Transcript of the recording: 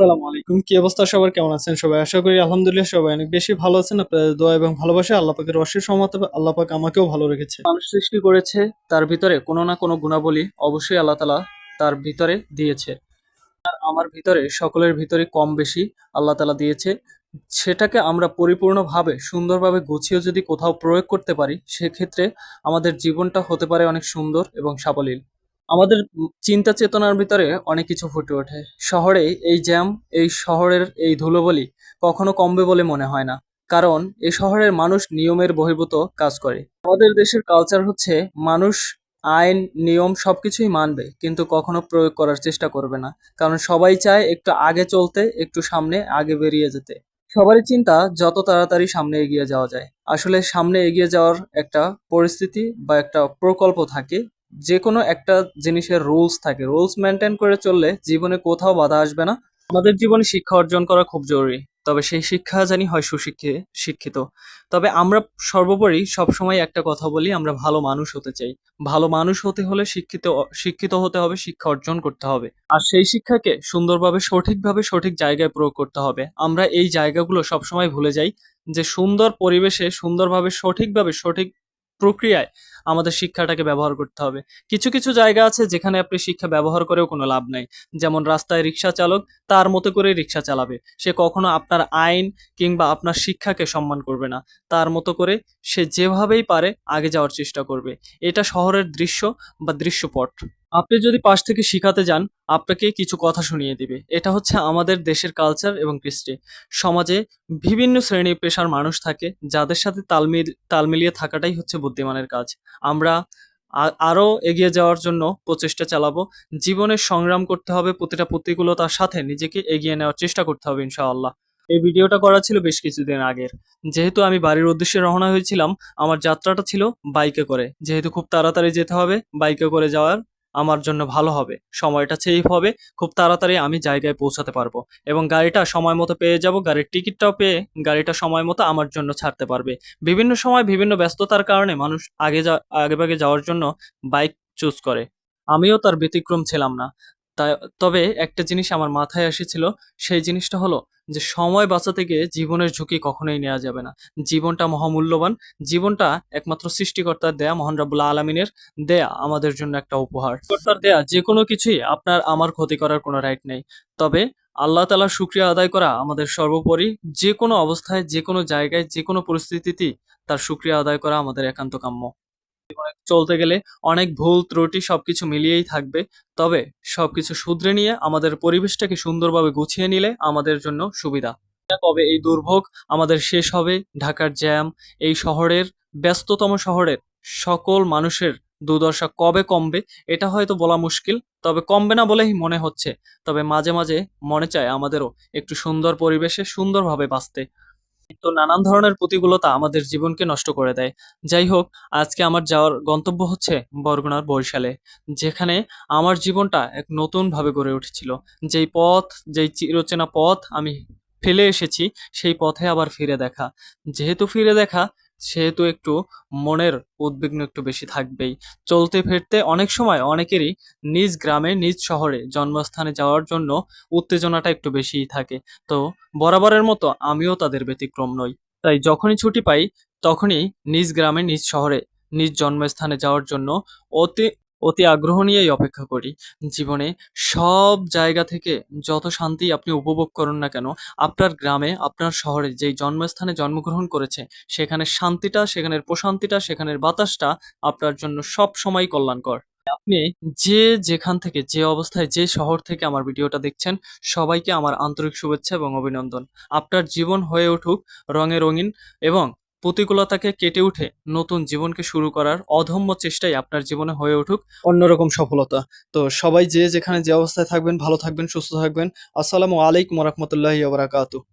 আসসালামু আলাইকুম। কি অবস্থা সবার? কেমন আছেন সবাই? আশা করি আলহামদুলিল্লাহ সবাই অনেক বেশি ভালো আছেন। আপনাদের দোয়া এবং ভালোবাসায় আল্লাহ পাকের অশেষ রহমতে আল্লাহ পাক আমাকেও ভালো রেখেছে। মানুষ সৃষ্টি করেছে, তার ভিতরে কোনো না কোনো গুণাবলী অবশ্যই আল্লাহ তাআলা তার ভিতরে দিয়েছে। আর আমার ভিতরে সকলের ভিতরে কম বেশি আল্লাহ তাআলা দিয়েছে। সেটাকে আমরা পরিপূর্ণভাবে সুন্দরভাবে গুছিয়ে যদি কোথাও প্রয়োগ করতে পারি, সেক্ষেত্রে আমাদের জীবনটা হতে পারে অনেক সুন্দর এবং সাবলীল। আমাদের চিন্তা চেতনার ভিতরে অনেক কিছু ফুটে ওঠে। শহরে এই জ্যাম, এই শহরের এই ধুলোবালি কখনো কমবে বলে মনে হয় না। কারণ এই শহরের মানুষ নিয়মের বহির্ভূত কাজ করে। আমাদের দেশের কালচার হচ্ছে মানুষ আইন, নিয়ম সবকিছুই মানবে কিন্তু কখনো প্রয়োগ করার চেষ্টা করবে না। কারণ সবাই চায় একটু আগে চলতে, একটু সামনে আগে বেরিয়ে যেতে। সবারই চিন্তা যত তাড়াতাড়ি সামনে এগিয়ে যাওয়া যায়। আসলে সামনে এগিয়ে যাওয়ার একটা পরিস্থিতি বা একটা প্রকল্প থাকে। যেকোনো একটা জিনিসের রুলস থাকে। রুলস মেইনটেইন করে চললে জীবনে কোথাও বাধা আসবে না। আমাদের জীবনে শিক্ষা অর্জন করা খুব জরুরি। তবে সেই শিক্ষা জানি হয় শিক্ষিত। তবে আমরা সর্বোপরি সবসময় একটা কথা বলি, আমরা ভালো মানুষ হতে চাই। ভালো মানুষ হতে হলে শিক্ষিত হতে হবে, শিক্ষা অর্জন করতে হবে। আর সেই শিক্ষাকে সুন্দরভাবে সঠিকভাবে সঠিক জায়গায় প্রয়োগ করতে হবে। আমরা এই জায়গাগুলো সবসময় ভুলে যাই যে সুন্দর পরিবেশে সুন্দরভাবে সঠিকভাবে সঠিক প্রক্রিয়ায় আমাদের শিক্ষাটাকে ব্যবহার করতে হবে। কিছু কিছু জায়গা আছে যেখানে আপনি শিক্ষা ব্যবহার করেও কোনো লাভ নাই। যেমন রাস্তায় রিক্সা চালক তার মতো করে রিক্সা চালাবে। সে কখনো আপনার আইন কিংবা আপনার শিক্ষাকে সম্মান করবে না। তার মতো করে সে যেভাবেই পারে আগে যাওয়ার চেষ্টা করবে। এটা শহরের দৃশ্য বা দৃশ্যপট। আপনি যদি পাশ থেকে শিখাতে যান, আপনাকে কিছু কথা শুনিয়ে দিবে। এটা হচ্ছে আমাদের দেশের কালচার এবং কৃষ্টি। সমাজে বিভিন্ন শ্রেণী পেশার মানুষ থাকে, যাদের সাথে তাল মিলিয়ে থাকাটাই হচ্ছে বুদ্ধিমানের কাজ। আমরা আরো এগিয়ে যাওয়ার জন্য প্রচেষ্টা চালাবো। জীবনে সংগ্রাম করতে হবে, প্রতিটা প্রতিকূলতার সাথে নিজেকে এগিয়ে নেওয়ার চেষ্টা করতে হবে ইনশাআল্লাহ। এই ভিডিওটা করা ছিল বেশ কিছুদিন আগের। যেহেতু আমি বাড়ির উদ্দেশ্যে রওনা হয়েছিলাম, আমার যাত্রাটা ছিল বাইকে করে। যেহেতু খুব তাড়াতাড়ি যেতে হবে, বাইকে করে যাওয়ার আমার জন্য ভালো হবে। সময়টা সেভ হবে, খুব তাড়াতাড়ি আমি জায়গায় পৌঁছাতে পারবো এবং গাড়িটা সময় মতো পেয়ে যাব। গাড়ির টিকিটটাও পেয়ে গাড়িটা সময় মতো আমার জন্য ছাড়তে পারবে। বিভিন্ন সময় বিভিন্ন ব্যস্ততার কারণে মানুষ আগেভাগে যাওয়ার জন্য বাইক চুজ করে। আমিও তার ব্যতিক্রম ছিলাম না। তাই তবে একটা জিনিস আমার মাথায় এসেছিল, সেই জিনিসটা হলো যে সময় বাঁচাতে গিয়ে জীবনের ঝুঁকি কখনোই নেওয়া যাবে না। জীবনটা মহামূল্যবান। জীবনটা একমাত্র সৃষ্টিকর্তার দেয়া, মহান রাব্বুল আলামিনের দেয়া আমাদের জন্য একটা উপহার। সৃষ্টিকর্তার দেয়া যেকোনো কিছুই আপনার আমার ক্ষতি করার কোনো রাইট নেই। তবে আল্লাহ তাআলার শুকরিয়া আদায় করা আমাদের সর্বোপরি। যেকোনো অবস্থায়, যেকোনো জায়গায়, যেকোনো পরিস্থিতিতেই তার শুকরিয়া আদায় করা আমাদের একান্ত কাম্য। চলতে গেলে অনেক ভুল ত্রুটি সবকিছু মিলিয়েই থাকবে। তবে সবকিছু শুধরে নিয়ে আমাদের পরিবেশটাকে সুন্দরভাবে গুছিয়ে নিলে আমাদের জন্য সুবিধা। কবে এই দুর্ভোগ আমাদের শেষ হবে? ঢাকার জ্যাম, এই শহরের ব্যস্ততম শহরের সকল মানুষের দুর্দশা কবে কমবে? এটা হয়তো বলা মুশকিল। তবে কমবে না বলেই মনে হচ্ছে। তবে মাঝে মাঝে মনে চায় আমাদেরও একটু সুন্দর পরিবেশে সুন্দরভাবে বাঁচতে। তো নানান ধরনের প্রতিকূলতা আমাদের জীবনকে নষ্ট করে দেয়। যাই হোক, আজকে আমার যাওয়ার গন্তব্য হচ্ছে বরগুনার বরিশালে। যেখানে আমার জীবনটা এক নতুনভাবে গড়ে উঠেছিল। যেই চিরচেনা পথ আমি ফেলে এসেছি, সেই পথে আবার ফিরে দেখা। যেহেতু ফিরে দেখা, সেহেতু একটু মনের উদ্বিগ্ন একটু বেশি থাকবেই। চলতে ফিরতে অনেক সময় অনেকেরই নিজ গ্রামে, নিজ শহরে, জন্মস্থানে যাওয়ার জন্য উত্তেজনাটা একটু বেশিই থাকে। তো বরাবরের মতো আমিও তাদের ব্যতিক্রম নই। তাই যখনই ছুটি পাই, তখনই নিজ গ্রামে, নিজ শহরে, নিজ জন্মস্থানে যাওয়ার জন্য অতি অতি আগ্রহ নিয়েই অপেক্ষা করি। জীবনে সব জায়গা থেকে যত শান্তি আপনি উপভোগ করুন না কেন, আপনার গ্রামে, আপনার শহরে যেই জন্মস্থানে জন্মগ্রহণ করেছে, সেখানের শান্তিটা, সেখানের প্রশান্তিটা, সেখানের বাতাসটা আপনার জন্য সবসময়ই কল্যাণকর। আপনি যে যেখান থেকে, যে অবস্থায়, যে শহর থেকে আমার ভিডিওটা দেখছেন, সবাইকে আমার আন্তরিক শুভেচ্ছা এবং অভিনন্দন। আপনার জীবন হয়ে উঠুক রঙে রঙিন এবং প্রতিকূলতাকে কেটে উঠে নতুন জীবনকে শুরু করার অদম্য চেষ্টাই আপনার জীবনে হয়ে উঠুক অন্যরকম সফলতা। তো সবাই যে যেখানে যে অবস্থায় থাকবেন, ভালো থাকবেন, সুস্থ থাকবেন। আসসালামু আলাইকুম ওয়া রাহমাতুল্লাহি ওয়া বারাকাতুহু।